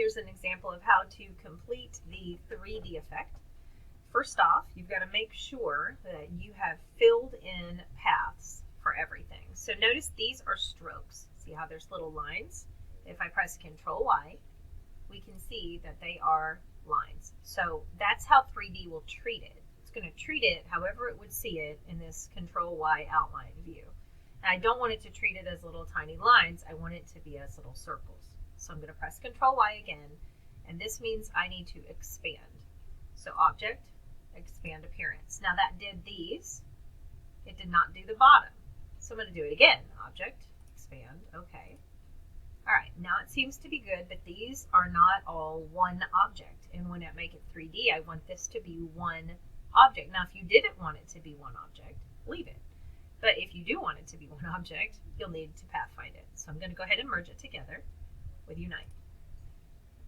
here's an example of how to complete the 3D effect. First off, you've got to make sure that you have filled in paths for everything. So notice these are strokes. See how there's little lines? If I press Control Y, we can see that they are lines. So that's how 3D will treat it. It's going to treat it however it would see it in this Control Y outline view. And I don't want it to treat it as little tiny lines. I want it to be as little circles. So I'm going to press Control Y again, and this means I need to expand. So Object, Expand Appearance. Now that did these. It did not do the bottom. So I'm going to do it again. Object, Expand, okay. Alright, now it seems to be good, but these are not all one object. And when I make it 3D, I want this to be one object. Now, if you didn't want it to be one object, leave it. But if you do want it to be one object, you'll need to pathfind it. So I'm going to go ahead and merge it together with Unite.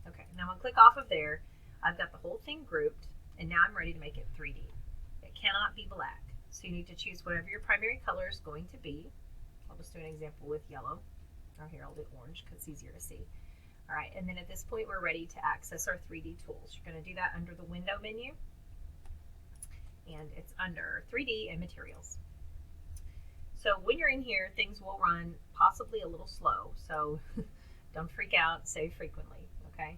Okay, now I'm going to click off of there. I've got the whole thing grouped, and now I'm ready to make it 3D. It cannot be black. So you need to choose whatever your primary color is going to be. I'll just do an example with yellow. Or here, I'll do orange because it's easier to see. All right, and then at this point, we're ready to access our 3D tools. You're going to do that under the Window menu, and it's under 3D and Materials. So when you're in here, things will run possibly a little slow, so don't freak out, save frequently, okay?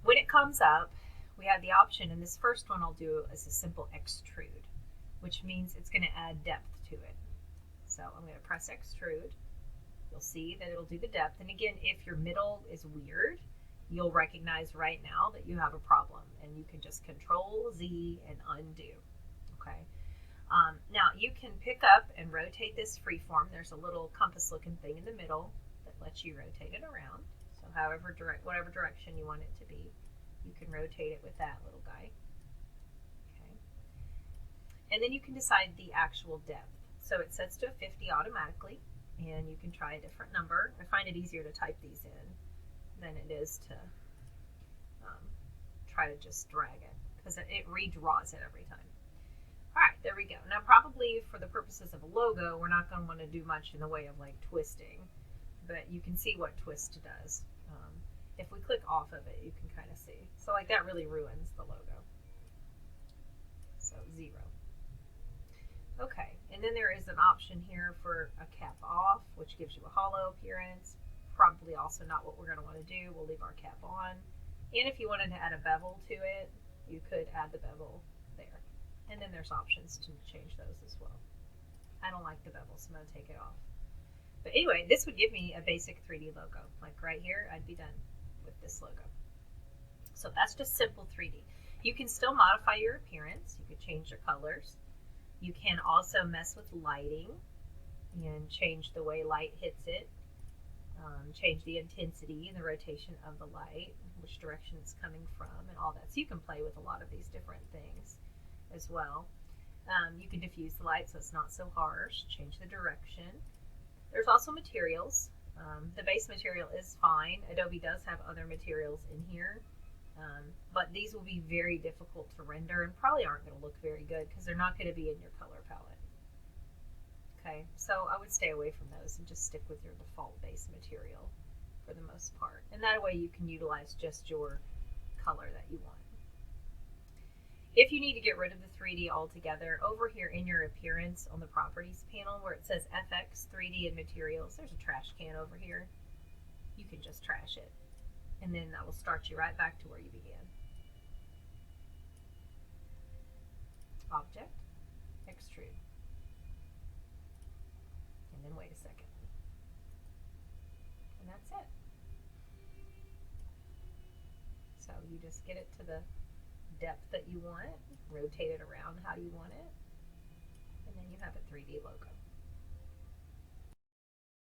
When it comes up, we have the option, and this first one I'll do is a simple Extrude, which means it's going to add depth to it. So I'm going to press Extrude. You'll see that it'll do the depth. And again, if your middle is weird, you'll recognize right now that you have a problem. And you can just Control Z and undo. Okay. Now you can pick up and rotate this freeform. There's a little compass looking thing in the middle that lets you rotate it around. So whatever direction you want it to be, you can rotate it with that little guy. Okay. And then you can decide the actual depth. So it sets to a 50 automatically. And you can try a different number. I find it easier to type these in than it is to try to just drag it, because it redraws it every time. All right, there we go. Now probably for the purposes of a logo, we're not going to want to do much in the way of like twisting, but you can see what twist does. If we click off of it, you can kind of see. So like that really ruins the logo. So 0. Okay, and then there is an option here for a cap off, which gives you a hollow appearance. Probably also not what we're going to want to do. We'll leave our cap on. And if you wanted to add a bevel to it, you could add the bevel there. And then there's options to change those as well. I don't like the bevel, so I'm going to take it off. But anyway, this would give me a basic 3D logo. Like right here, I'd be done with this logo. So that's just simple 3D. You can still modify your appearance. You could change your colors. You can also mess with lighting and change the way light hits it, change the intensity and the rotation of the light, which direction it's coming from, and all that. So you can play with a lot of these different things as well. You can diffuse the light so it's not so harsh, change the direction. There's also materials. The base material is fine. Adobe does have other materials in here. But these will be very difficult to render and probably aren't going to look very good because they're not going to be in your color palette. Okay, so I would stay away from those and just stick with your default base material for the most part. And that way you can utilize just your color that you want. If you need to get rid of the 3D altogether, over here in your appearance on the properties panel where it says FX, 3D, and materials, there's a trash can over here. You can just trash it. And then that will start you right back to where you began. Object, Extrude. And then wait a second. And that's it. So you just get it to the depth that you want, rotate it around how you want it, and then you have a 3D logo.